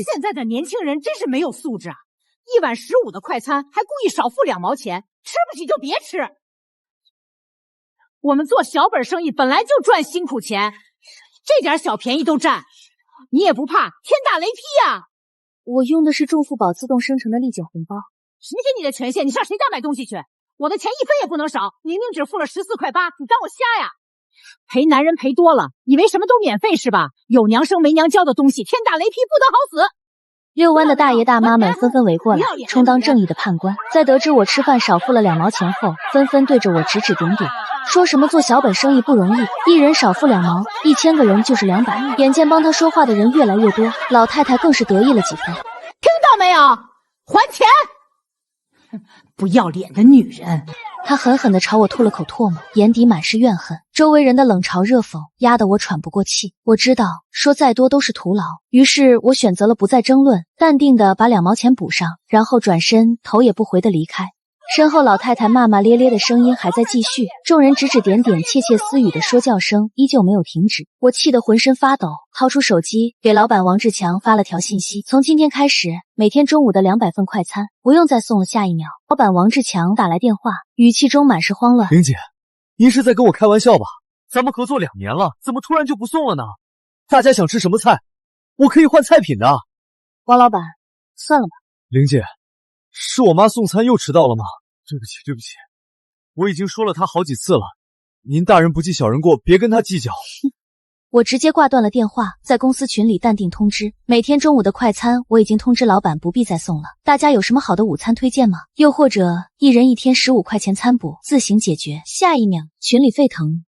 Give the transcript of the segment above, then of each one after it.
现在的年轻人真是没有素质啊！1碗15的快餐还故意少付2毛钱，吃不起就别吃。我们做小本生意本来就赚辛苦钱，这点小便宜都占，你也不怕天打雷劈啊？我用的是众富宝自动生成的立减红包。谁给你的权限？你上谁家买东西去？我的钱1分也不能少，明明只付了14块8，你当我瞎呀？陪男人陪多了，以为什么都免费是吧？有娘生没娘教的东西，天打雷劈不得好死！遛弯的大爷大妈们纷纷围过来，充当正义的判官。在得知我吃饭少付了2毛钱后，纷纷对着我指指点点，说什么做小本生意不容易，一人少付2毛，1000个人就是200。眼见帮他说话的人越来越多，老太太更是得意了几分。听到没有？还钱！不要脸的女人！他狠狠地朝我吐了口唾沫，眼底满是怨恨。周围人的冷嘲热讽压得我喘不过气。我知道说再多都是徒劳，于是我选择了不再争论，淡定地把2毛钱补上，然后转身头也不回地离开。身后老太太骂骂咧咧的声音还在继续，众人指指点点窃窃私语的说教声依旧没有停止。我气得浑身发抖，掏出手机给老板王志强发了条信息，从今天开始每天中午的200份快餐不用再送了。下一秒老板王志强打来电话，语气中满是慌乱。玲姐，您是在跟我开玩笑吧？咱们合作2年了，怎么突然就不送了呢？大家想吃什么菜？我可以换菜品的。王老板，算了吧。玲姐，是我妈送餐又迟到了吗？对不起对不起，我已经说了她好几次了，您大人不计小人过，别跟她计较。我直接挂断了电话，在公司群里淡定通知，每天中午的快餐我已经通知老板不必再送了，大家有什么好的午餐推荐吗？又或者一人1天15块钱餐补，自行解决。下一秒群里沸腾，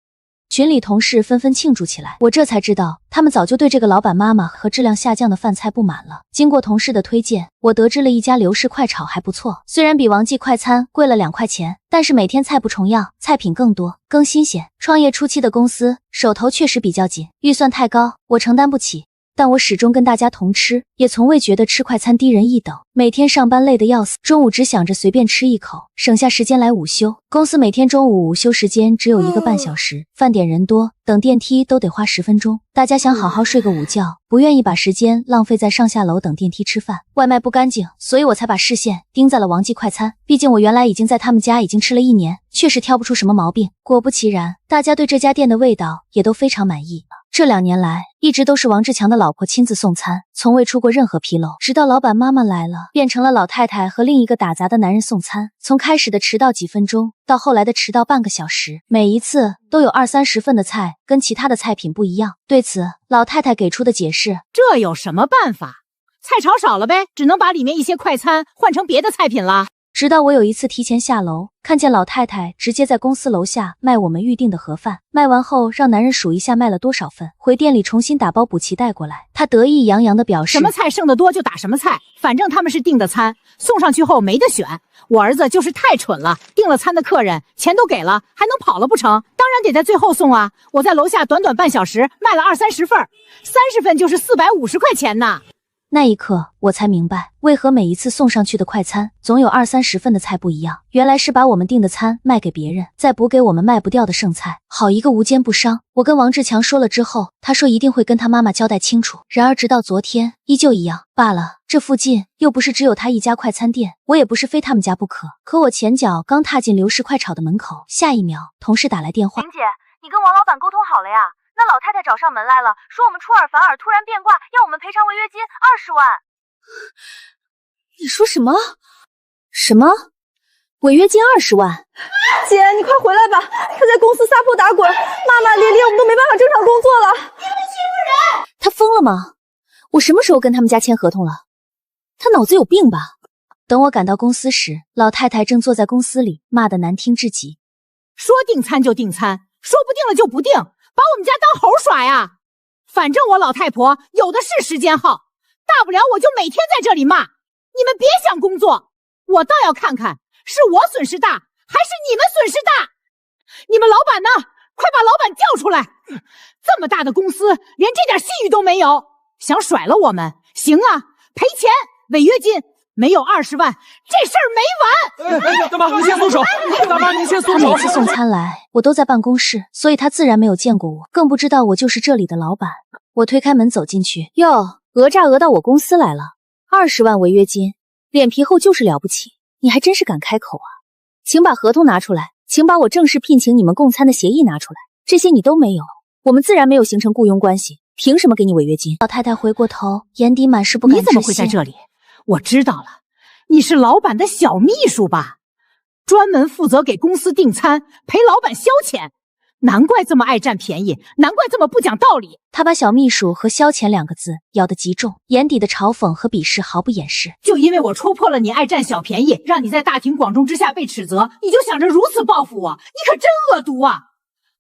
群里同事纷纷庆祝起来，我这才知道他们早就对这个老板妈妈和质量下降的饭菜不满了。经过同事的推荐，我得知了一家刘氏快炒还不错，虽然比王记快餐贵了2块钱，但是每天菜不重样，菜品更多更新鲜。创业初期的公司手头确实比较紧，预算太高，我承担不起。但我始终跟大家同吃，也从未觉得吃快餐低人一等。每天上班累得要死，中午只想着随便吃一口，省下时间来午休。公司每天中午午休时间只有1个半小时，饭点人多，等电梯都得花10分钟。大家想好好睡个午觉，不愿意把时间浪费在上下楼等电梯吃饭。外卖不干净，所以我才把视线盯在了王记快餐。毕竟我原来已经在他们家已经吃了1年，确实挑不出什么毛病。果不其然，大家对这家店的味道也都非常满意。这2年来，一直都是王志强的老婆亲自送餐，从未出过任何纰漏。直到老板妈妈来了，变成了老太太和另一个打杂的男人送餐。从开始的迟到几分钟，到后来的迟到半个小时，每一次都有20-30份的菜，跟其他的菜品不一样。对此，老太太给出的解释：这有什么办法？菜炒少了呗，只能把里面一些快餐换成别的菜品了。直到我有一次提前下楼，看见老太太直接在公司楼下卖我们预定的盒饭，卖完后让男人数一下卖了多少份，回店里重新打包补齐带过来。他得意洋洋地表示：什么菜剩得多就打什么菜，反正他们是订的餐，送上去后没得选。我儿子就是太蠢了，订了餐的客人钱都给了，还能跑了不成？当然得在最后送啊！我在楼下短短半小时卖了20-30份，30份就是450块钱呢。那一刻我才明白，为何每一次送上去的快餐总有20-30份的菜不一样，原来是把我们订的餐卖给别人，再补给我们卖不掉的剩菜。好一个无奸不商！我跟王志强说了之后，他说一定会跟他妈妈交代清楚。然而直到昨天依旧一样。罢了，这附近又不是只有他一家快餐店，我也不是非他们家不可。可我前脚刚踏进刘氏快炒的门口，下一秒同事打来电话：林姐，你跟王老板沟通好了呀？那老太太找上门来了，说我们出尔反尔，突然变卦，要我们赔偿违约金20万。你说什么？什么？违约金20万？姐，你快回来吧！他在公司撒泼打滚，骂骂咧咧，我们都没办法正常工作了。你们欺负人！他疯了吗？我什么时候跟他们家签合同了？他脑子有病吧？等我赶到公司时，老太太正坐在公司里，骂得难听至极。说订餐就订餐，说不定了就不订，把我们家当猴耍呀！反正我老太婆有的是时间耗，大不了我就每天在这里骂，你们别想工作。我倒要看看是我损失大还是你们损失大。你们老板呢？快把老板叫出来！这么大的公司连这点信誉都没有，想甩了我们？行啊，赔钱违约金没有20万，这事儿没完！大妈，你先松手！大妈，你先松手！每次送餐来，我都在办公室，所以他自然没有见过我，更不知道我就是这里的老板。我推开门走进去，哟，讹诈讹到我公司来了，20万违约金，脸皮厚就是了不起，你还真是敢开口啊！请把合同拿出来，请把我正式聘请你们共餐的协议拿出来，这些你都没有，我们自然没有形成雇佣关系，凭什么给你违约金？老太太回过头，眼底满是不敢置信。你怎么会在这里？我知道了，你是老板的小秘书吧？专门负责给公司订餐，陪老板消遣。难怪这么爱占便宜，难怪这么不讲道理。他把小秘书和消遣2个字咬得极重，眼底的嘲讽和鄙视毫不掩饰。就因为我戳破了你爱占小便宜，让你在大庭广众之下被斥责，你就想着如此报复我，你可真恶毒啊！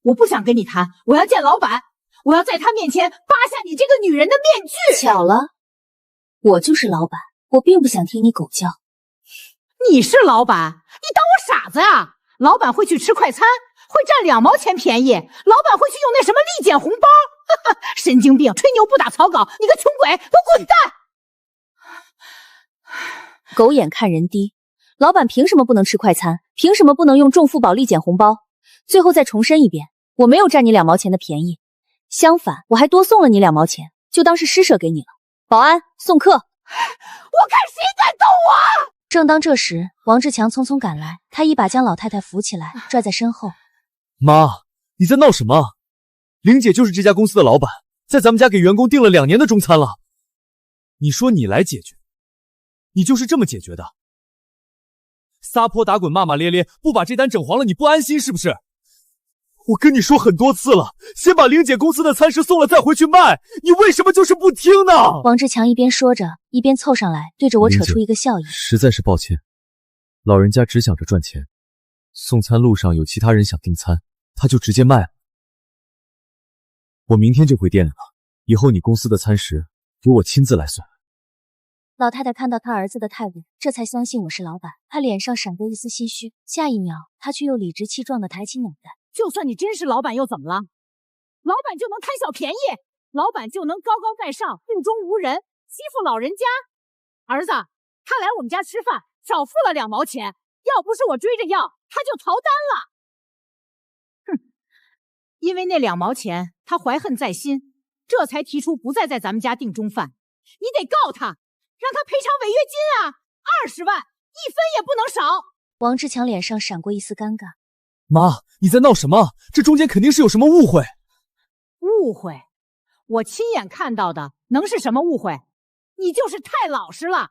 我不想跟你谈，我要见老板，我要在他面前扒下你这个女人的面具。巧了，我就是老板，我并不想听你狗叫。你是老板？你当我傻子呀？老板会去吃快餐？会占2毛钱便宜，老板会去用那什么立减红包，神经病，吹牛不打草稿，你个穷鬼，都滚蛋！狗眼看人低，老板凭什么不能吃快餐？凭什么不能用众富宝立减红包？最后再重申一遍，我没有占你2毛钱的便宜，相反，我还多送了你2毛钱，就当是施舍给你了。保安，送客！我看谁敢动我！正当这时，王志强匆匆赶来，他一把将老太太扶起来，拽在身后。妈，你在闹什么？玲姐就是这家公司的老板，在咱们家给员工订了2年的中餐了。你说你来解决，你就是这么解决的？撒泼打滚骂骂咧咧，不把这单整黄了你不安心是不是？我跟你说很多次了，先把玲姐公司的餐食送了再回去卖，你为什么就是不听呢？王志强一边说着，一边凑上来，对着我扯出一个笑意。实在是抱歉，老人家只想着赚钱，送餐路上有其他人想订餐，他就直接卖了。我明天就回店里了，以后你公司的餐食由我亲自来算。老太太看到他儿子的态度，这才相信我是老板。她脸上闪过一丝心虚，下一秒，她却又理直气壮地抬起脑袋。就算你真是老板又怎么了？老板就能贪小便宜？老板就能高高在上、目中无人，欺负老人家？儿子，他来我们家吃饭，少付了2毛钱，要不是我追着要，他就逃单了。哼，因为那2毛钱，他怀恨在心，这才提出不再在咱们家订中饭。你得告他，让他赔偿违约金啊！20万，1分也不能少。王志强脸上闪过一丝尴尬。妈，你在闹什么？这中间肯定是有什么误会。误会？我亲眼看到的，能是什么误会？你就是太老实了。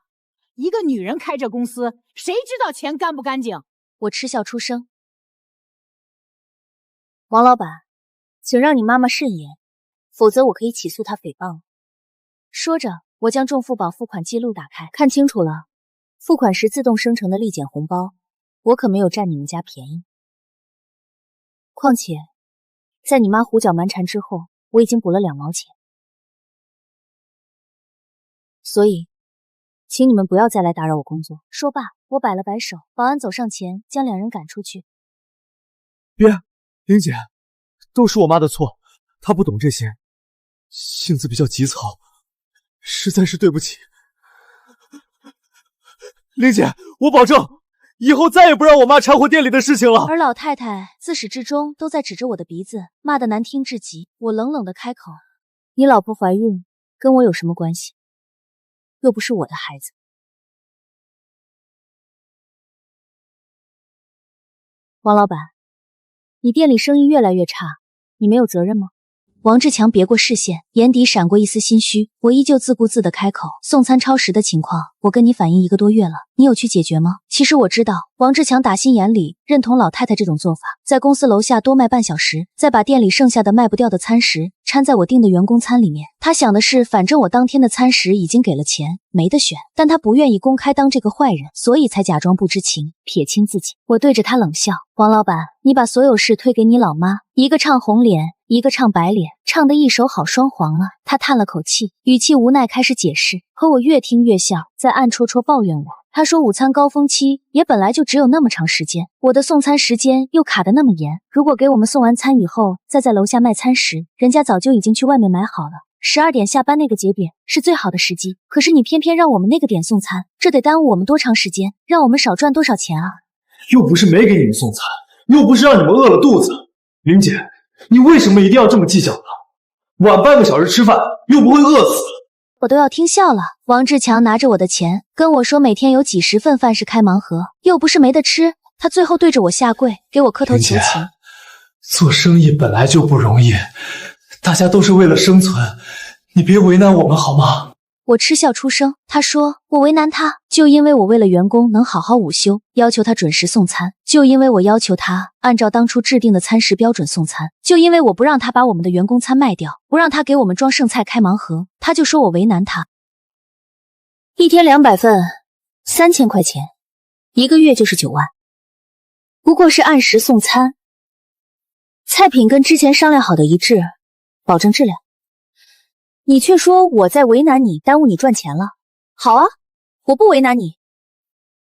一个女人开这公司，谁知道钱干不干净？我嗤笑出声。王老板，请让你妈妈慎言，否则我可以起诉她诽谤。说着，我将众富宝付款记录打开，看清楚了，付款时自动生成的立减红包，我可没有占你们家便宜。况且，在你妈胡搅蛮缠之后，我已经补了2毛钱，所以，请你们不要再来打扰我工作。说罢，我摆了摆手，保安走上前将2人赶出去。别，玲姐，都是我妈的错，她不懂这些，性子比较急躁，实在是对不起。玲姐，我保证以后再也不让我妈掺和店里的事情了。而老太太自始至终都在指着我的鼻子，骂得难听至极。我冷冷地开口：“你老婆怀孕跟我有什么关系？又不是我的孩子。”王老板，你店里生意越来越差，你没有责任吗？王志强别过视线，眼底闪过一丝心虚。我依旧自顾自地开口：“送餐超时的情况，我跟你反映1个多月了，你有去解决吗？”其实我知道，王志强打心眼里认同老太太这种做法，在公司楼下多卖半小时，再把店里剩下的卖不掉的餐食掺在我订的员工餐里面。他想的是，反正我当天的餐食已经给了钱，没得选。但他不愿意公开当这个坏人，所以才假装不知情，撇清自己。我对着他冷笑：“王老板，你把所有事推给你老妈，一个唱红脸，一个唱白脸，唱得一手好双簧啊。”他叹了口气，语气无奈开始解释，可我越听越笑，在暗戳戳抱怨我。他说午餐高峰期也本来就只有那么长时间，我的送餐时间又卡得那么严，如果给我们送完餐以后再在楼下卖餐时，人家早就已经去外面买好了。12点下班那个节点是最好的时机，可是你偏偏让我们那个点送餐，这得耽误我们多长时间，让我们少赚多少钱啊？又不是没给你们送餐，又不是让你们饿了肚子。玲姐，你为什么一定要这么计较呢？晚半个小时吃饭又不会饿死。我都要听笑了。王志强拿着我的钱跟我说每天有几十份饭是开盲盒，又不是没得吃，他最后对着我下跪，给我磕头求情。做生意本来就不容易，大家都是为了生存，你别为难我们好吗？我嗤笑出声，他说我为难他，就因为我为了员工能好好午休，要求他准时送餐，就因为我要求他按照当初制定的餐食标准送餐，就因为我不让他把我们的员工餐卖掉，不让他给我们装剩菜开盲盒，他就说我为难他。一天200份，3000块钱，1个月就是9万，不过是按时送餐，菜品跟之前商量好的一致，保证质量。你却说我在为难你，耽误你赚钱了。好啊，我不为难你。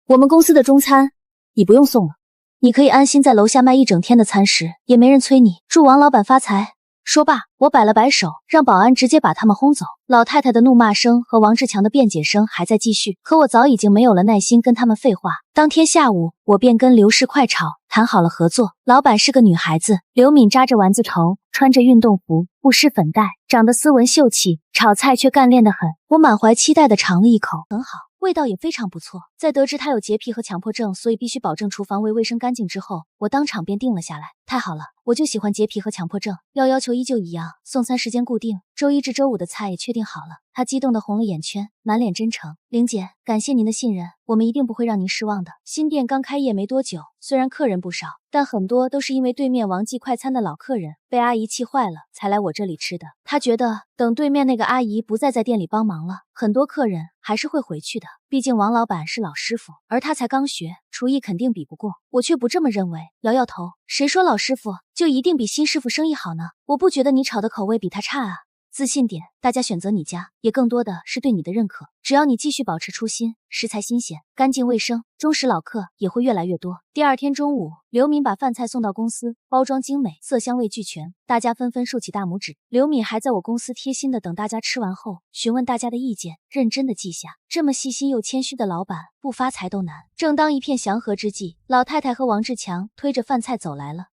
我们公司的中餐你不用送了，你可以安心在楼下卖一整天的餐食，也没人催你。祝王老板发财。说罢，我摆了摆手，让保安直接把他们轰走。老太太的怒骂声和王志强的辩解声还在继续，可我早已经没有了耐心跟他们废话。当天下午，我便跟刘氏快炒谈好了合作。老板是个女孩子，刘敏扎着丸子头，穿着运动服，不施粉黛，长得斯文秀气，炒菜却干练得很。我满怀期待地尝了一口，很好，味道也非常不错。在得知她有洁癖和强迫症，所以必须保证厨房卫生干净之后，我当场便定了下来。太好了，我就喜欢洁癖和强迫症，要求依旧一样，送餐时间固定，周一至周五的菜也确定好了。她激动地红了眼圈，满脸真诚。玲姐，感谢您的信任，我们一定不会让您失望的。新店刚开业没多久，虽然客人不少，但很多都是因为对面王记快餐的老客人被阿姨气坏了，才来我这里吃的。她觉得等对面那个阿姨不再在店里帮忙了，很多客人还是会回去的。毕竟王老板是老师傅，而他才刚学，厨艺肯定比不过。我却不这么认为，摇摇头。谁说老师傅就一定比新师傅生意好呢？我不觉得你炒的口味比他差啊。自信点，大家选择你家，也更多的是对你的认可。只要你继续保持初心，食材新鲜、干净卫生，忠实老客也会越来越多。第二天中午，刘敏把饭菜送到公司，包装精美，色香味俱全，大家纷纷竖起大拇指。刘敏还在我公司贴心的等大家吃完后，询问大家的意见，认真的记下。这么细心又谦虚的老板，不发财都难。正当一片祥和之际，老太太和王志强推着饭菜走来了。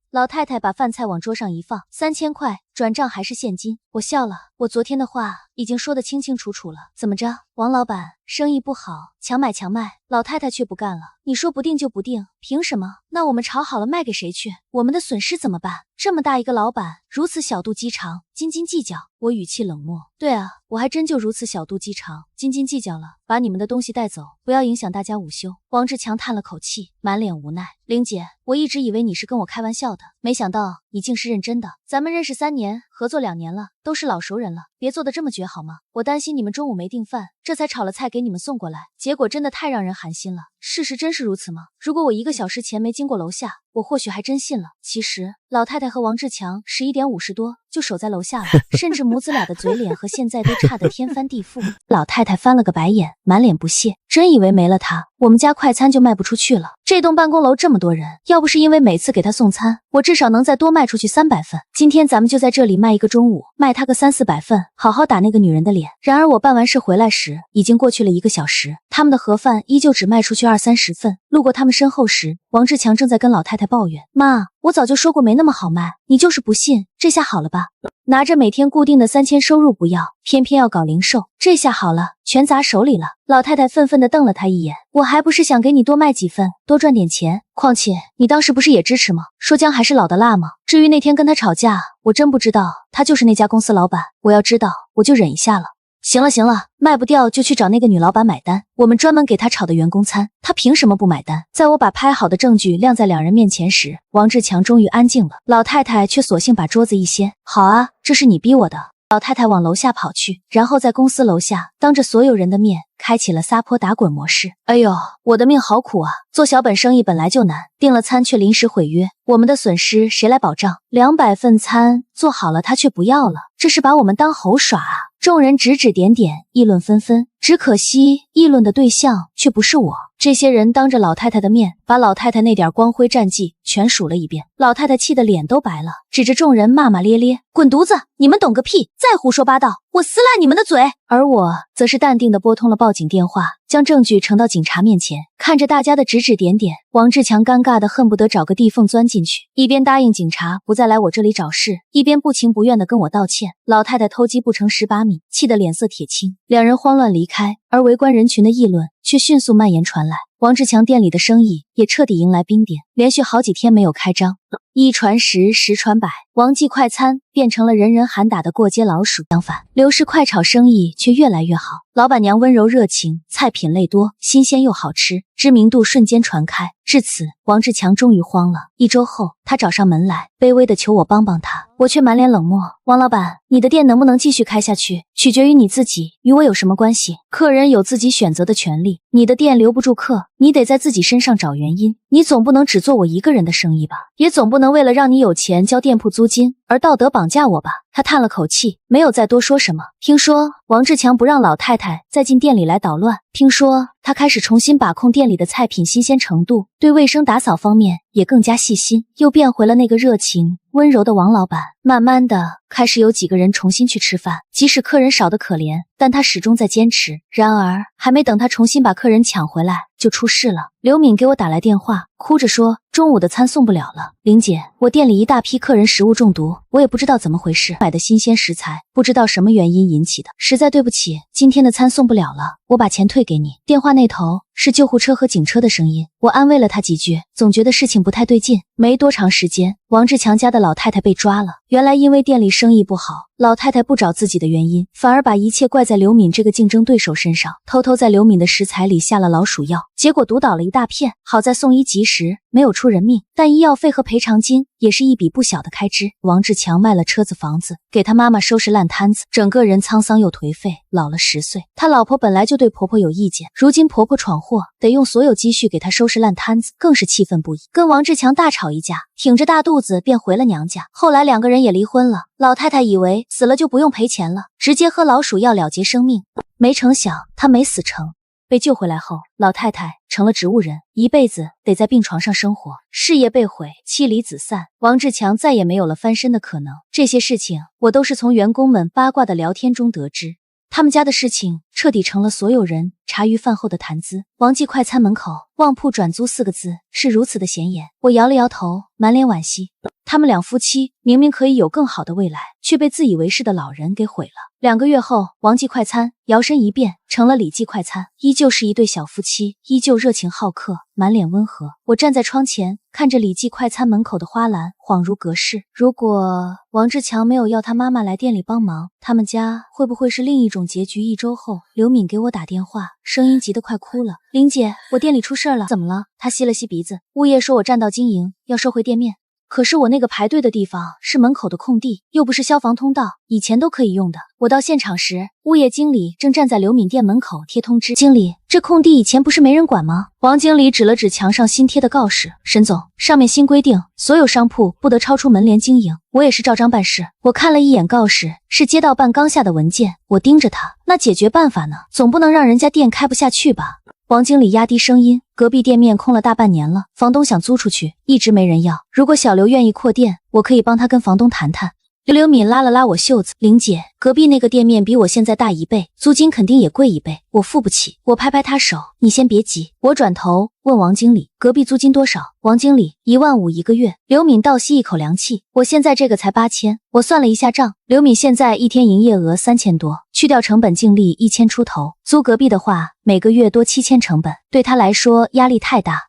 老太太把饭菜往桌上一放，3000块，转账还是现金。我笑了，我昨天的话已经说得清清楚楚了。怎么着，王老板生意不好，强买强卖，老太太却不干了。你说不定就不定，凭什么？那我们炒好了卖给谁去？我们的损失怎么办？这么大一个老板，如此小肚鸡肠，斤斤计较。我语气冷漠。对啊，我还真就如此小肚鸡肠，斤斤计较了。把你们的东西带走，不要影响大家午休。王志强叹了口气，满脸无奈。玲姐，我一直以为你是跟我开玩笑的，没想到你竟是认真的。咱们认识3年，合作2年了，都是老熟人了，别做得这么绝好吗？我担心你们中午没订饭，这才炒了菜给你们送过来，结果真的太让人寒心了。事实真是如此吗？如果我1个小时前没经过楼下，我或许还真信了。其实老太太和王志强11点50多就守在楼下了，甚至母子俩的嘴脸和现在都差得天翻地覆。老太太翻了个白眼，满脸不屑，真以为没了她，我们家快餐就卖不出去了。这栋办公楼这么多人，要不是因为每次给她送餐，我至少能再多卖出去300份。今天咱们就在这里卖一个中午，卖她个300-400份，好好打那个女人的脸。然而我办完事回来时，已经过去了1个小时，他们的盒饭依旧只卖出去20-30份。路过他们身后时，王志强正在跟老太太抱怨：妈，我早就说过没那么好卖，你就是不信，这下好了吧？拿着每天固定的3000收入不要，偏偏要搞零售，这下好了，全砸手里了。老太太愤愤地瞪了他一眼，我还不是想给你多卖几份，多赚点钱，况且你当时不是也支持吗？说姜还是老的辣吗？至于那天跟他吵架，我真不知道他就是那家公司老板，我要知道我就忍一下了。行了行了，卖不掉就去找那个女老板买单，我们专门给她炒的员工餐，她凭什么不买单？在我把拍好的证据晾在2人面前时，王志强终于安静了，老太太却索性把桌子一掀，好啊，这是你逼我的。老太太往楼下跑去，然后在公司楼下当着所有人的面开启了撒泼打滚模式。哎呦，我的命好苦啊！做小本生意本来就难，订了餐却临时毁约，我们的损失谁来保障？200份餐做好了他却不要了，这是把我们当猴耍啊！众人指指点点，议论纷纷，只可惜议论的对象却不是我。这些人当着老太太的面，把老太太那点光辉战绩全数了一遍。老太太气得脸都白了，指着众人骂骂咧咧：“滚犊子！你们懂个屁！再胡说八道，我撕烂你们的嘴！”而我则是淡定地拨通了报警电话，将证据呈到警察面前。看着大家的指指点点，王志强尴尬得恨不得找个地缝钻进去，一边答应警察不再来我这里找事，一边不情不愿地跟我道歉。老太太偷鸡不成蚀把米，气得脸色铁青。两人慌乱离开，而围观人群的议论却迅速蔓延传来。王志强店里的生意也彻底迎来冰点，连续好几天没有开张，一传十，十传百，王记快餐变成了人人喊打的过街老鼠。相反，刘氏快炒生意却越来越好，老板娘温柔热情，菜品类多，新鲜又好吃，知名度瞬间传开。至此，王志强终于慌了。1周后，他找上门来，卑微的求我帮帮他，我却满脸冷漠：“王老板，你的店能不能继续开下去，取决于你自己，与我有什么关系？客人有自己选择的权利，你的店留不住客，你得在自己身上找原因。你总不能只做我一个人的生意吧？也总不能为了让你有钱交店铺租金而道德绑架我吧？”他叹了口气，没有再多说什么。听说王志强不让老太太再进店里来捣乱，听说他开始重新把控店里的菜品新鲜程度，对卫生打扫方面也更加细心，又变回了那个热情温柔的王老板。慢慢的，开始有几个人重新去吃饭，即使客人少得可怜，但他始终在坚持。然而，还没等他重新把客人抢回来，就出事了。刘敏给我打来电话，哭着说中午的餐送不了了。林姐，我店里一大批客人食物中毒，我也不知道怎么回事，买的新鲜食材不知道什么原因引起的，实在对不起，今天的餐送不了了，我把钱退给你。电话那头是救护车和警车的声音，我安慰了他几句，总觉得事情不太对劲。没多长时间，王志强家的老太太被抓了。原来因为店里生意不好，老太太不找自己的原因，反而把一切怪在刘敏这个竞争对手身上，偷偷在刘敏的食材里下了老鼠药，结果毒倒了一大片。好在送医及时，没有出人命，但医药费和赔偿金也是一笔不小的开支。王志强卖了车子房子，给他妈妈收拾烂摊子，整个人沧桑又颓废，老了10岁。他老婆本来就对婆婆有意见，如今婆婆闯祸，得用所有积蓄给她收拾烂摊子，更是气愤不已，跟王志强大吵一架，挺着大肚子便回了娘家。后来2个人也离婚了，老太太以为死了就不用赔钱了，直接喝老鼠药了结生命。没成想她没死成，被救回来后，老太太成了植物人，一辈子得在病床上生活，事业被毁，妻离子散，王志强再也没有了翻身的可能。这些事情我都是从员工们八卦的聊天中得知，他们家的事情彻底成了所有人茶余饭后的谈资。王记快餐门口旺铺转租4个字是如此的显眼，我摇了摇头，满脸惋惜。他们两夫妻明明可以有更好的未来，却被自以为是的老人给毁了。2个月后，王记快餐摇身一变成了李记快餐，依旧是一对小夫妻，依旧热情好客，满脸温和。我站在窗前，看着李记快餐门口的花篮，恍如隔世。如果王志强没有要他妈妈来店里帮忙，他们家会不会是另一种结局？1周后，刘敏给我打电话，声音急得快哭了：“林姐，我店里出事了。”“怎么了？”她吸了吸鼻子。物业说我占道经营，要收回店面。可是我那个排队的地方是门口的空地，又不是消防通道，以前都可以用的。我到现场时，物业经理正站在刘敏店门口贴通知：“经理，这空地以前不是没人管吗？”王经理指了指墙上新贴的告示：“沈总，上面新规定，所有商铺不得超出门帘经营。”我也是照章办事。我看了一眼告示，是街道办刚下的文件。我盯着他，那解决办法呢？总不能让人家店开不下去吧？王经理压低声音：“隔壁店面空了大半年了，房东想租出去，一直没人要。如果小刘愿意扩店，我可以帮他跟房东谈谈。”刘敏拉了拉我袖子：“林姐，隔壁那个店面比我现在大1倍，租金肯定也贵1倍，我付不起。”我拍拍他手：“你先别急。”我转头问王经理：“隔壁租金多少？”王经理：15000一个月。刘敏倒吸一口凉气：“我现在这个才8000。”我算了一下账，刘敏现在一天营业额3000多，去掉成本净利1000出头，租隔壁的话，每个月多7000成本，对他来说压力太大。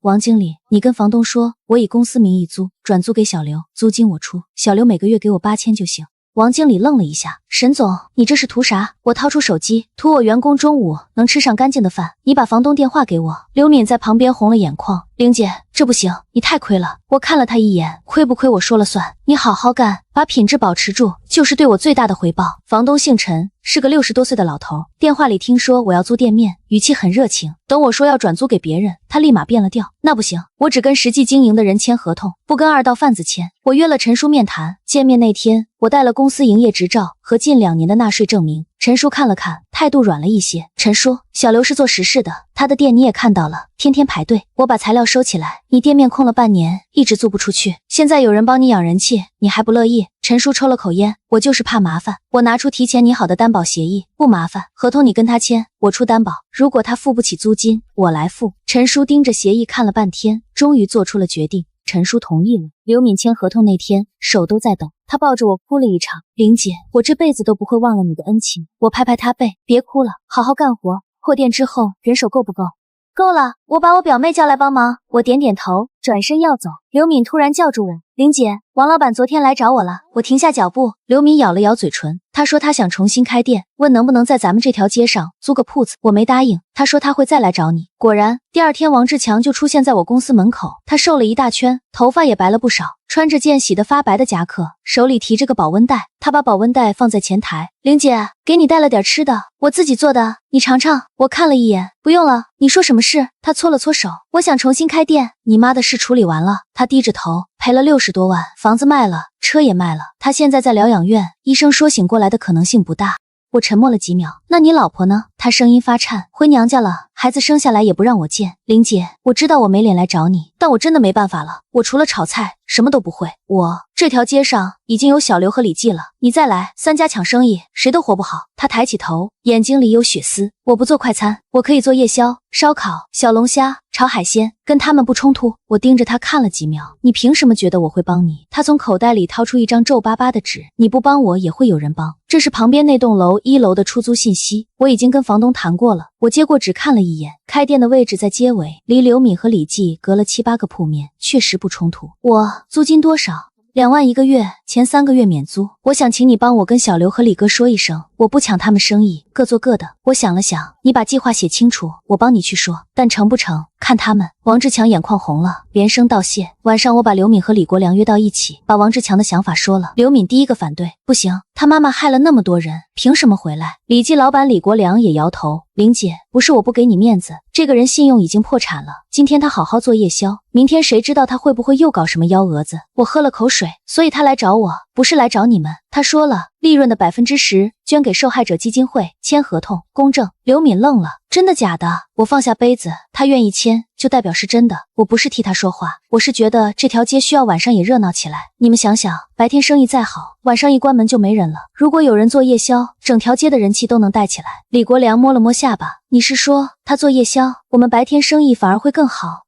王经理，你跟房东说，我以公司名义租，转租给小刘，租金我出，小刘每个月给我8000就行。王经理愣了一下：“沈总，你这是图啥？”我掏出手机，图我员工中午能吃上干净的饭，你把房东电话给我。刘敏在旁边红了眼眶：“玲姐，这不行，你太亏了。”我看了他一眼：“亏不亏我说了算，你好好干，把品质保持住，就是对我最大的回报。”房东姓陈，是个60多岁的老头，电话里听说我要租店面，语气很热情。等我说要转租给别人，他立马变了调：“那不行，我只跟实际经营的人签合同，不跟2道贩子签。”我约了陈叔面谈，见面那天，我带了公司营业执照和近2年的纳税证明，陈叔看了看，态度软了一些。陈叔，小刘是做实事的，他的店你也看到了，天天排队。我把材料收起来，你店面空了半年，一直租不出去。现在有人帮你养人气，你还不乐意？陈叔抽了口烟，我就是怕麻烦。我拿出提前拟好的担保协议，不麻烦，合同你跟他签，我出担保。如果他付不起租金，我来付。陈叔盯着协议看了半天，终于做出了决定。陈叔同意了。刘敏签合同那天，手都在抖，她抱着我哭了一场。玲姐，我这辈子都不会忘了你的恩情。我拍拍她背，别哭了，好好干活。破店之后，人手够不够？够了，我把我表妹叫来帮忙。我点点头，转身要走。刘敏突然叫住我，玲姐，王老板昨天来找我了。我停下脚步，刘敏咬了咬嘴唇，她说她想重新开店，问能不能在咱们这条街上租个铺子。我没答应，她说她会再来找你。果然，第二天王志强就出现在我公司门口，他瘦了一大圈，头发也白了不少，穿着件洗得发白的夹克，手里提着个保温袋。他把保温袋放在前台，玲姐，给你带了点吃的，我自己做的，你尝尝。我看了一眼，不用了。你说什么事？他搓了搓手，我想重新开店。你妈的事处理完了。他低着头，赔了60多万，房子卖了，车也卖了，他现在在疗养院，医生说醒过来的可能性不大。我沉默了几秒，那你老婆呢？她声音发颤，回娘家了，孩子生下来也不让我见。玲姐，我知道我没脸来找你，但我真的没办法了，我除了炒菜什么都不会。这条街上已经有小刘和李记了，你再来，3家抢生意，谁都活不好。他抬起头，眼睛里有血丝。我不做快餐，我可以做夜宵，烧烤、小龙虾、炒海鲜，跟他们不冲突。我盯着他看了几秒，你凭什么觉得我会帮你？他从口袋里掏出一张皱巴巴的纸，你不帮我也会有人帮。这是旁边那栋楼1楼的出租信息，我已经跟房东谈过了。我接过纸看了一眼，开店的位置在街尾，离刘敏和李记隔了7、8个铺面，确实不冲突。租金多少？2万1个月，前3个月免租。我想请你帮我跟小刘和李哥说一声，我不抢他们生意，各做各的。我想了想，你把计划写清楚，我帮你去说，但成不成看他们。王志强眼眶红了，连声道谢。晚上我把刘敏和李国良约到一起，把王志强的想法说了。刘敏第一个反对，不行，他妈妈害了那么多人，凭什么回来？李记老板李国良也摇头，玲姐，不是我不给你面子，这个人信用已经破产了，今天他好好做夜宵，明天谁知道他会不会又搞什么幺蛾子。我喝了口水，所以他来找我，不是来找你们。他说了，利润的10%捐给受害者基金会，签合同，公证。刘敏愣了，真的假的？我放下杯子，他愿意签就代表是真的。我不是替他说话，我是觉得这条街需要晚上也热闹起来。你们想想，白天生意再好，晚上一关门就没人了，如果有人做夜宵，整条街的人气都能带起来。李国良摸了摸下巴，你是说他做夜宵，我们白天生意反而会更好？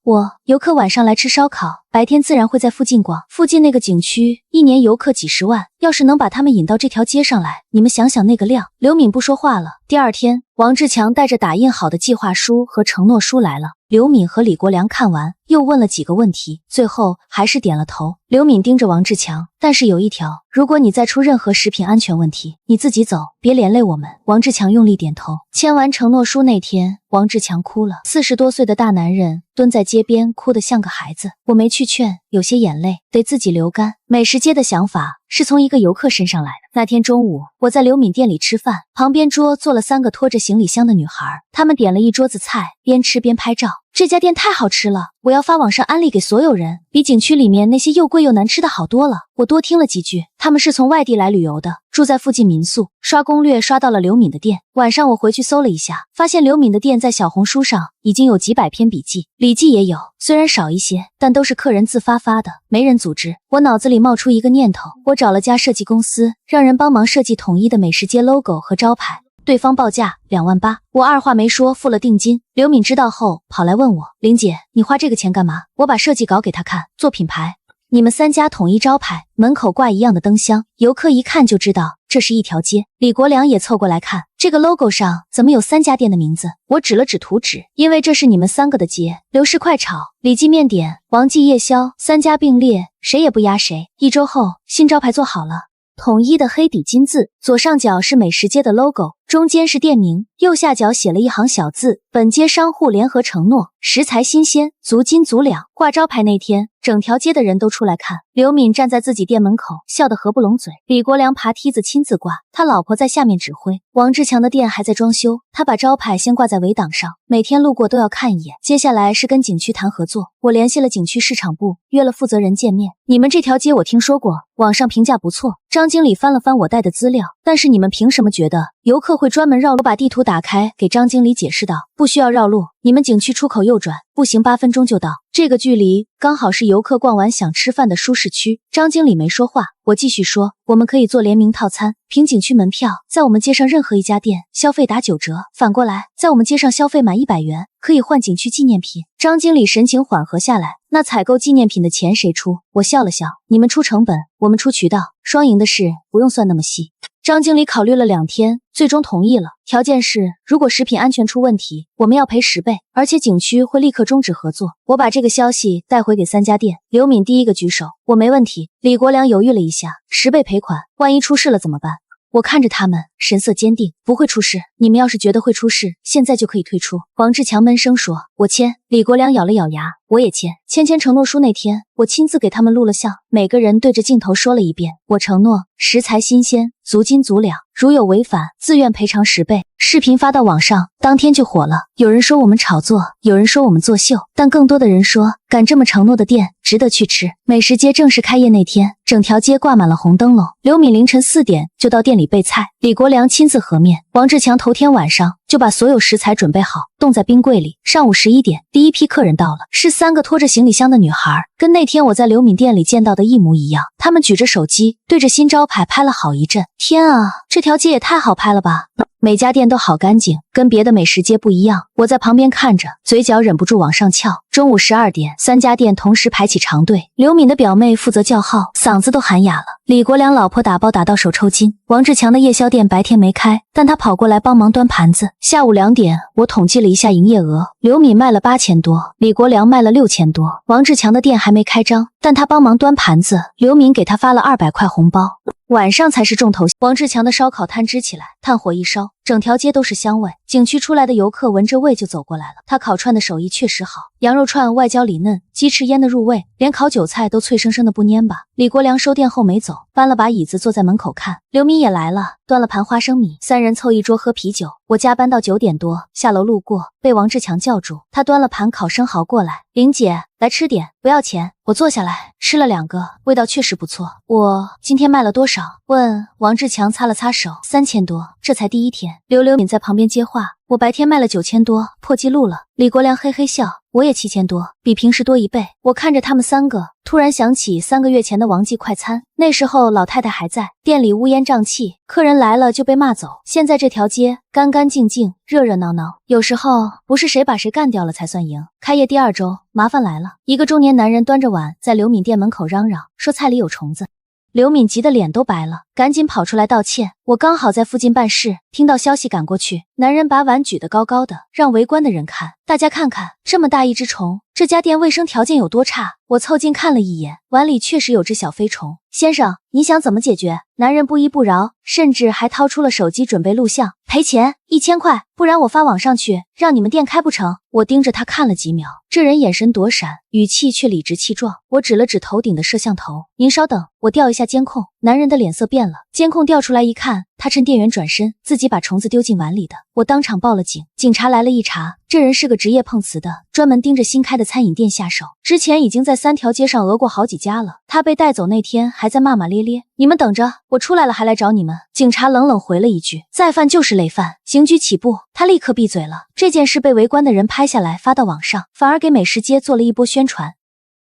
游客晚上来吃烧烤，白天自然会在附近逛，附近那个景区1年游客几10万，要是能把他们引到这条街上来，你们想想那个量。刘敏不说话了。第二天，王志强带着打印好的计划书和承诺书来了。刘敏和李国良看完，又问了几个问题，最后还是点了头。刘敏盯着王志强，但是有一条，如果你再出任何食品安全问题，你自己走，别连累我们。王志强用力点头。签完承诺书那天，王志强哭了，40多岁的大男人蹲在街边，哭得像个孩子。我没去劝，有些眼泪得自己流干。美食街的想法是从一个游客身上来的。那天中午，我在刘敏店里吃饭，旁边桌坐了3个拖着行李箱的女孩，她们点了一桌子菜，边吃边拍照。这家店太好吃了，我要发网上安利给所有人，比景区里面那些又贵又难吃的好多了。我多听了几句，他们是从外地来旅游的，住在附近民宿，刷攻略刷到了刘敏的店。晚上我回去搜了一下，发现刘敏的店在小红书上已经有几百篇笔记，李记也有，虽然少一些，但都是客人自发发的，没人组织。我脑子里冒出一个念头，我找了家设计公司，让人帮忙设计统一的美食街 logo 和招牌。对方报价2万8，我二话没说付了定金。刘敏知道后跑来问我，玲姐，你花这个钱干嘛？我把设计稿给她看，做品牌。你们3家统一招牌，门口挂一样的灯箱，游客一看就知道这是一条街。李国良也凑过来看，这个 logo 上怎么有3家店的名字？我指了指图纸，因为这是你们3个的街，刘氏快炒、李记面点、王记夜宵，3家并列，谁也不压谁。1周后，新招牌做好了。统一的黑底金字，左上角是美食街的 logo， 中间是店名，右下角写了一行小字，本街商户联合承诺，食材新鲜，足斤足两。挂招牌那天，整条街的人都出来看，刘敏站在自己店门口，笑得合不拢嘴。李国良爬梯子亲自挂，他老婆在下面指挥。王志强的店还在装修，他把招牌先挂在围挡上，每天路过都要看一眼。接下来是跟景区谈合作，我联系了景区市场部，约了负责人见面。你们这条街我听说过，网上评价不错。张经理翻了翻我带的资料，但是你们凭什么觉得游客会专门绕路？我把地图打开给张经理解释道，不需要绕路，你们景区出口右转，步行8分钟就到，这个距离刚好是游客逛完想吃饭的舒适区。张经理没说话，我继续说，我们可以做联名套餐，凭景区门票在我们街上任何一家店消费打9折，反过来在我们街上消费满100元可以换景区纪念品。张经理神情缓和下来，那采购纪念品的钱谁出？我笑了笑，你们出成本，我们出渠道，双赢的事不用算那么细。张经理考虑了2天，最终同意了，条件是如果食品安全出问题，我们要赔10倍，而且景区会立刻终止合作。我把这个消息带回给3家店，刘敏第一个举手，我没问题。李国良犹豫了一下，10倍赔款，万一出事了怎么办？我看着他们，神色坚定，不会出事。你们要是觉得会出事，现在就可以退出。王志强闷声说，我签。李国良咬了咬牙，我也签。签承诺书那天，我亲自给他们录了像，每个人对着镜头说了一遍，我承诺食材新鲜，足斤足两，如有违反，自愿赔偿10倍。视频发到网上，当天就火了。有人说我们炒作，有人说我们作秀，但更多的人说，敢这么承诺的店值得去吃。美食街正式开业那天，整条街挂满了红灯笼。刘敏凌晨4点就到店里备菜，李国良亲自和面，王志强头天晚上就把所有食材准备好，冻在冰柜里。上午11点，第一批客人到了，是3个拖着行李箱的女孩，跟那天我在刘敏店里见到的一模一样。她们举着手机，对着新招牌拍了好一阵。天啊，这条街也太好拍了吧！每家店都好干净，跟别的美食街不一样。我在旁边看着，嘴角忍不住往上翘。中午12点，3家店同时排起长队。刘敏的表妹负责叫号，嗓子都喊哑了。李国良老婆打包打到手抽筋。王志强的夜宵店白天没开，但他跑过来帮忙端盘子。下午2点，我统计了一下营业额，刘敏卖了8000多，李国良卖了6000多。王志强的店还没开张，但他帮忙端盘子，刘敏给他发了200块红包。晚上才是重头戏，王志强的烧烤摊支起来，炭火一烧，整条街都是香味。景区出来的游客闻着味就走过来了。他烤串的手艺确实好，羊肉串外焦里嫩，鸡翅腌得入味，连烤韭菜都脆生生的不蔫巴。李国良收店后没走，搬了把椅子坐在门口看。刘敏也来了，端了盘花生米，3人凑一桌喝啤酒。我加班到9点多，下楼路过，被王志强叫住，他端了盘烤生蚝过来，林姐，来吃点，不要钱。我坐下来吃了2个，味道确实不错。我今天卖了多少？问王志强擦了擦手，3000多，这才第1天。刘敏在旁边接话，我白天卖了9000多，破纪录了。李国良嘿嘿笑，我也7000多，比平时多1倍。我看着他们3个，突然想起3个月前的王记快餐，那时候老太太还在，店里乌烟瘴气，客人来了就被骂走。现在这条街干干净净，热热闹闹。有时候不是谁把谁干掉了才算赢。开业第2周，麻烦来了，一个中年男人端着碗在刘敏店门口嚷嚷，说菜里有虫子。刘敏急得脸都白了，赶紧跑出来道歉。我刚好在附近办事，听到消息赶过去。男人把碗举得高高的，让围观的人看。大家看看，这么大一只虫，这家店卫生条件有多差？我凑近看了一眼，碗里确实有只小飞虫。先生，你想怎么解决？男人不依不饶，甚至还掏出了手机准备录像。赔钱1000块，不然我发网上去，让你们店开不成。我盯着他看了几秒，这人眼神躲闪，语气却理直气壮。我指了指头顶的摄像头，您稍等，我调一下监控。男人的脸色变了，监控调出来一看，他趁店员转身，自己把虫子丢进碗里的。我当场报了警，警察来了一查，这人是个职业碰瓷的，专门盯着新开的餐饮店下手，之前已经在3条街上讹过好几家了。他被带走那天还在骂骂咧咧，你们等着，我出来了还来找你们。警察冷冷回了一句，再犯就是累犯。刑拘起步，他立刻闭嘴了。这件事被围观的人拍下来发到网上，反而给美食街做了一波宣传。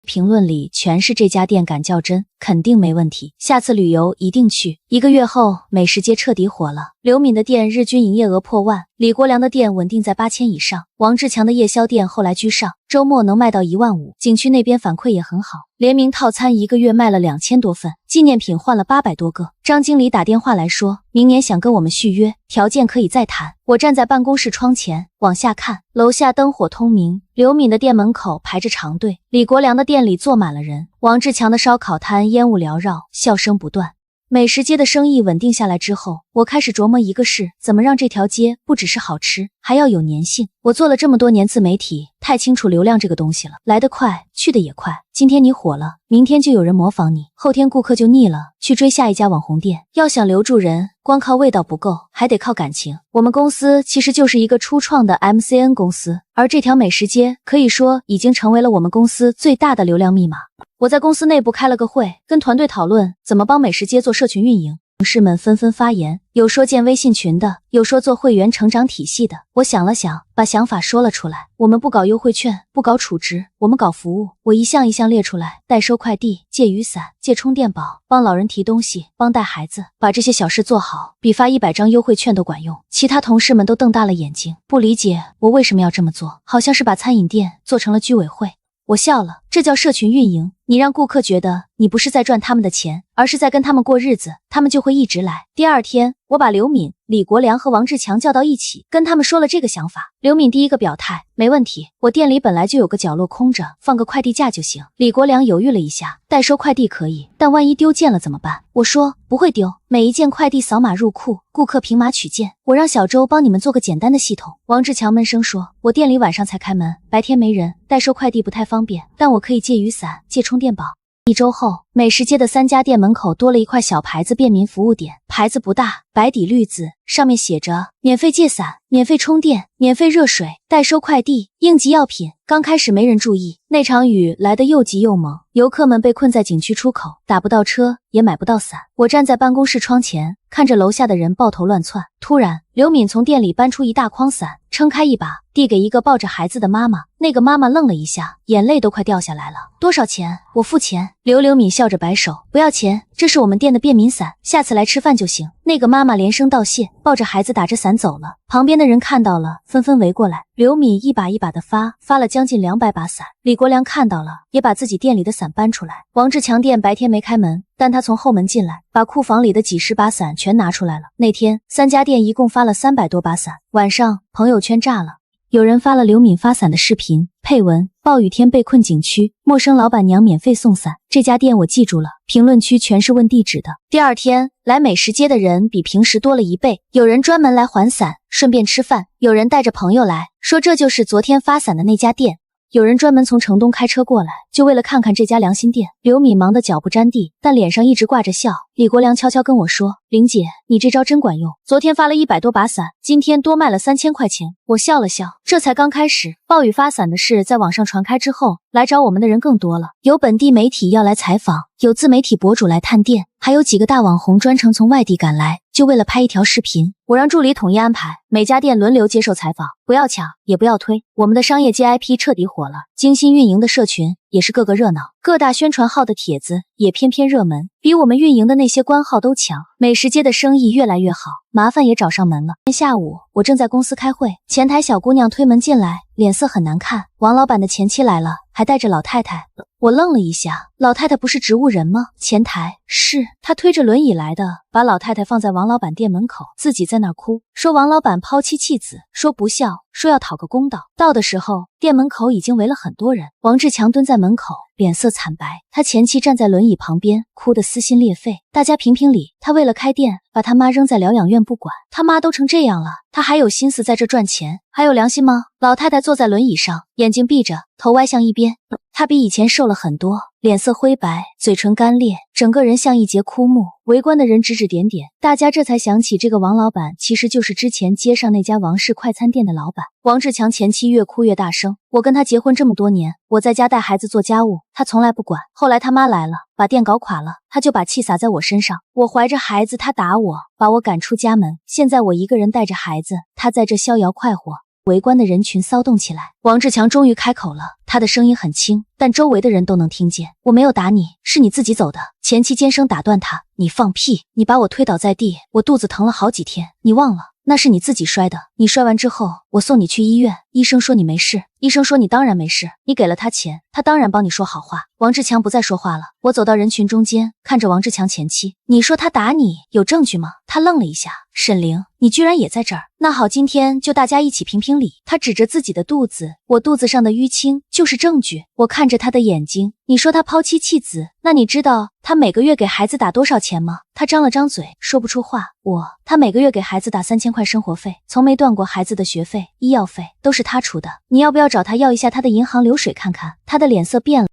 评论里全是这家店敢较真，肯定没问题，下次旅游一定去。1个月后，美食街彻底火了，刘敏的店日均营业额破万，李国良的店稳定在8000以上，王志强的夜宵店后来居上，周末能卖到15000。景区那边反馈也很好，联名套餐1个月卖了2000多份，纪念品换了800多个。张经理打电话来说，明年想跟我们续约，条件可以再谈。我站在办公室窗前往下看，楼下灯火通明，刘敏的店门口排着长队，李国良的店里坐满了人，王志强的烧烤摊烟雾缭绕，笑声不断。美食街的生意稳定下来之后，我开始琢磨一个事，怎么让这条街不只是好吃，还要有粘性。我做了这么多年自媒体，太清楚流量这个东西了，来得快，去得也快。今天你火了，明天就有人模仿你，后天顾客就腻了，去追下一家网红店。要想留住人，光靠味道不够，还得靠感情。我们公司其实就是一个初创的 MCN 公司，而这条美食街可以说已经成为了我们公司最大的流量密码。我在公司内部开了个会，跟团队讨论怎么帮美食街做社群运营。同事们纷纷发言，有说建微信群的，有说做会员成长体系的。我想了想，把想法说了出来。我们不搞优惠券，不搞储值，我们搞服务。我一项一项列出来，代收快递，借雨伞，借充电宝，帮老人提东西，帮带孩子，把这些小事做好，比发100张优惠券都管用。其他同事们都瞪大了眼睛，不理解我为什么要这么做，好像是把餐饮店做成了居委会。我笑了，这叫社群运营。你让顾客觉得你不是在赚他们的钱，而是在跟他们过日子，他们就会一直来。第二天，我把刘敏、李国良和王志强叫到一起，跟他们说了这个想法。刘敏第一个表态，没问题，我店里本来就有个角落空着，放个快递架就行。李国良犹豫了一下，代收快递可以，但万一丢件了怎么办？我说不会丢，每一件快递扫码入库，顾客凭码取件，我让小周帮你们做个简单的系统。王志强闷声说，我店里晚上才开门，白天没人，代收快递不太方便，但我可以借雨伞，借充电宝。1周后，美食街的3家店门口多了一块小牌子，便民服务点，牌子不大，白底绿字，上面写着免费借伞，免费充电，免费热水，代收快递，应急药品。刚开始没人注意，那场雨来得又急又猛，游客们被困在景区出口，打不到车，也买不到伞。我站在办公室窗前，看着楼下的人抱头乱窜。突然，刘敏从店里搬出一大筐伞，撑开一把，递给一个抱着孩子的妈妈。那个妈妈愣了一下，眼泪都快掉下来了。多少钱？我付钱。刘敏笑着摆手，不要钱，这是我们店的便民伞，下次来吃饭就行。那个妈妈连声道谢，抱着孩子打着伞走了。旁边的人看到了，纷纷围过来。刘敏一把一把的发了将近200把伞。李国良看到了，也把自己店里的伞搬出来。王志强店白天没开门，但他从后门进来，把库房里的几十把伞全拿出来了。那天3家店一共发了300多把伞。晚上朋友圈炸了，有人发了刘敏发伞的视频，配文：暴雨天被困景区，陌生老板娘免费送伞，这家店我记住了。评论区全是问地址的。第二天来美食街的人比平时多了1倍，有人专门来还伞，顺便吃饭，有人带着朋友来，说这就是昨天发伞的那家店。有人专门从城东开车过来，就为了看看这家良心店。刘敏忙得脚不沾地，但脸上一直挂着笑。李国良悄悄跟我说，玲姐，你这招真管用，昨天发了100多把伞，今天多卖了3000块钱。我笑了笑，这才刚开始。暴雨发伞的事在网上传开之后，来找我们的人更多了，有本地媒体要来采访，有自媒体博主来探店，还有几个大网红专程从外地赶来，就为了拍一条视频。我让助理统一安排，每家店轮流接受采访，不要抢，也不要推。我们的商业街 IP 彻底火了，精心运营的社群也是个个热闹，各大宣传号的帖子也偏偏热门，比我们运营的那些官号都强。美食街的生意越来越好，麻烦也找上门了。下午我正在公司开会，前台小姑娘推门进来，脸色很难看。王老板的前妻来了，还带着老太太。我愣了一下，老太太不是植物人吗？前台是，她推着轮椅来的，把老太太放在王老板店门口，自己在那儿哭，说王老板抛妻弃子，说不孝，说要讨个公道。到的时候，店门口已经围了很多人。王志强蹲在门口，脸色惨白，他前妻站在轮椅旁边，哭得撕心裂肺。大家评评理，他为了开店，把他妈扔在疗养院不管，他妈都成这样了，他还有心思在这赚钱，还有良心吗？老太太坐在轮椅上，眼睛闭着，头歪向一边。她比以前瘦了很多，脸色灰白，嘴唇干裂，整个人像一截枯木。围观的人指指点点，大家这才想起这个王老板其实就是之前街上那家王氏快餐店的老板。王志强前妻越哭越大声，我跟他结婚这么多年，我在家带孩子做家务，他从来不管。后来他妈来了，把店搞垮了，他就把气撒在我身上。我怀着孩子，他打我，把我赶出家门。现在我一个人带着孩子，他在这逍遥快活。围观的人群骚动起来，王志强终于开口了，他的声音很轻，但周围的人都能听见。我没有打你，是你自己走的。前妻尖声打断他，你放屁，你把我推倒在地，我肚子疼了好几天，你忘了？那是你自己摔的，你摔完之后，我送你去医院，医生说你没事，医生说你当然没事，你给了他钱，他当然帮你说好话。王志强不再说话了，我走到人群中间，看着王志强前妻，你说他打你，有证据吗？他愣了一下，沈凌，你居然也在这儿？那好，今天就大家一起评评理。他指着自己的肚子，我肚子上的淤青就是证据。我看着他的眼睛，你说他抛妻弃子，那你知道他每个月给孩子打多少钱吗？他张了张嘴，说不出话。他每个月给孩子打3000块生活费，从没断断过孩子的学费、医药费都是他出的。你要不要找他要一下他的银行流水看看？他的脸色变了。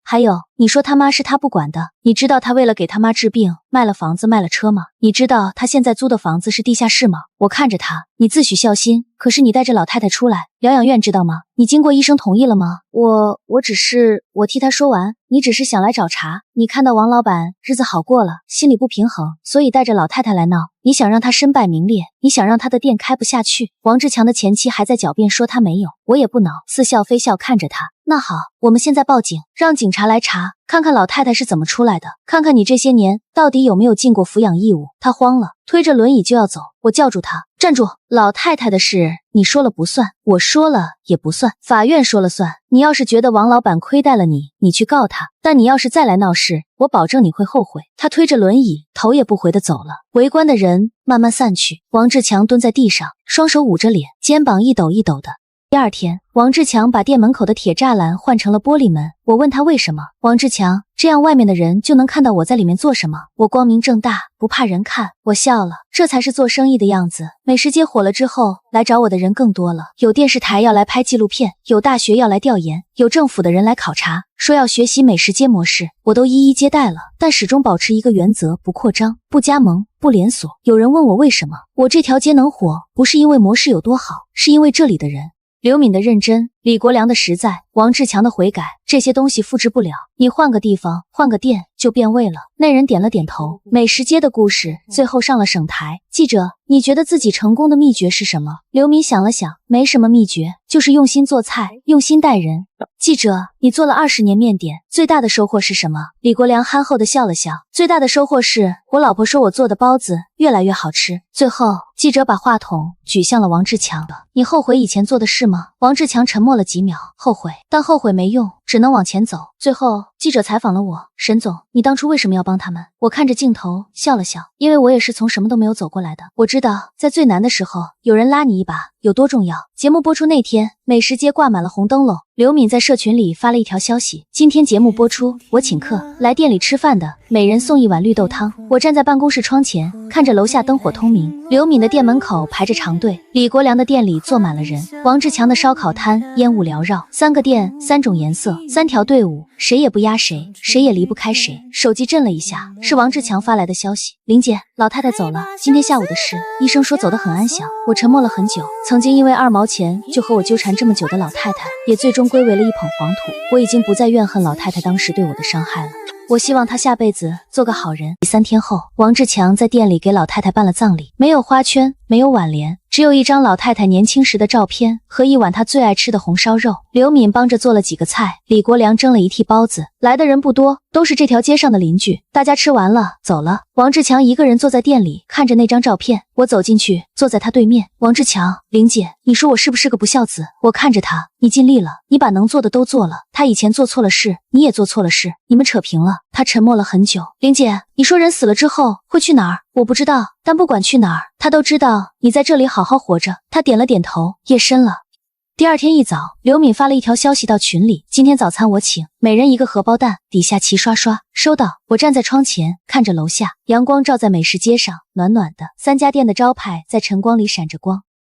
还有，你说他妈是他不管的，你知道他为了给他妈治病，卖了房子卖了车吗？你知道他现在租的房子是地下室吗？我看着他，你自诩孝心，可是你带着老太太出来疗养院知道吗？你经过医生同意了吗？我替他说完，你只是想来找茬，你看到王老板日子好过了，心里不平衡，所以带着老太太来闹，你想让他身败名裂，你想让他的店开不下去。王志强的前妻还在狡辩说他没有，我也不恼，似笑非笑看着他。那好，我们现在报警，让警察来查，看看老太太是怎么出来的，看看你这些年到底有没有尽过抚养义务。他慌了，推着轮椅就要走，我叫住他，站住！老太太的事你说了不算，我说了也不算，法院说了算。你要是觉得王老板亏待了你，你去告他，但你要是再来闹事，我保证你会后悔。他推着轮椅头也不回地走了，围观的人慢慢散去。王志强蹲在地上，双手捂着脸，肩膀一抖一抖的。第二天，王志强把店门口的铁栅栏换成了玻璃门。我问他为什么，王志强，这样外面的人就能看到我在里面做什么，我光明正大，不怕人看。我笑了，这才是做生意的样子。美食街火了之后，来找我的人更多了，有电视台要来拍纪录片，有大学要来调研，有政府的人来考察，说要学习美食街模式，我都一一接待了，但始终保持一个原则，不扩张，不加盟，不连锁。有人问我为什么，我这条街能火，不是因为模式有多好，是因为这里的人。刘敏的认真，李国良的实在，王志强的悔改，这些东西复制不了，你换个地方，换个店就变味了。那人点了点头。美食街的故事最后上了省台。记者，你觉得自己成功的秘诀是什么？刘敏想了想，没什么秘诀，就是用心做菜，用心待人。记者，你做了20年面点，最大的收获是什么？李国良憨厚地笑了笑，最大的收获是我老婆说我做的包子越来越好吃。最后，记者把话筒举向了王志强，你后悔以前做的事吗？王志强沉默了几秒，后悔，但后悔没用，只能往前走。最后，记者采访了我，沈总，你当初为什么要帮他们？我看着镜头笑了笑，因为我也是从什么都没有走过来的，我知道在最难的时候有人拉你一把有多重要。节目播出那天，美食街挂满了红灯笼，刘敏在社群里发了一条消息，今天节目播出，我请客，来店里吃饭的每人送1碗绿豆汤。我站在办公室窗前，看着楼下灯火通明，刘敏的店门口排着长队，李国良的店里坐满了人，王志强的烧烤摊烟雾缭绕，3个店3种颜色，3条队伍，谁也不压谁，谁也离不开谁。手机震了一下，是王志强发来的消息，林姐，老太太走了，今天下午的事，医生说走得很安详。我沉默了很久，曾经因为2毛钱就和我纠缠这么久的老太太，也最终归为了一捧黄土。我已经不再怨恨老太太当时对我的伤害了，我希望她下辈子做个好人。3天后，王志强在店里给老太太办了葬礼，没有花圈，没有挽联，只有一张老太太年轻时的照片和1碗她最爱吃的红烧肉。刘敏帮着做了几个菜，李国良蒸了1屉包子。来的人不多，都是这条街上的邻居。大家吃完了走了，王志强一个人坐在店里，看着那张照片。我走进去，坐在他对面。王志强，玲姐，你说我是不是个不孝子？我看着他，你尽力了，你把能做的都做了。他以前做错了事，你也做错了事，你们扯平了。他沉默了很久。玲姐，你说人死了之后会去哪儿？我不知道，但不管去哪儿，他都知道你在这里好好活着。他点了点头。夜深了。第二天一早，刘敏发了一条消息到群里，今天早餐我请，每人1个荷包蛋，底下齐刷刷。收到。我站在窗前，看着楼下，阳光照在美食街上，暖暖的，3家店的招牌在晨光里闪着光。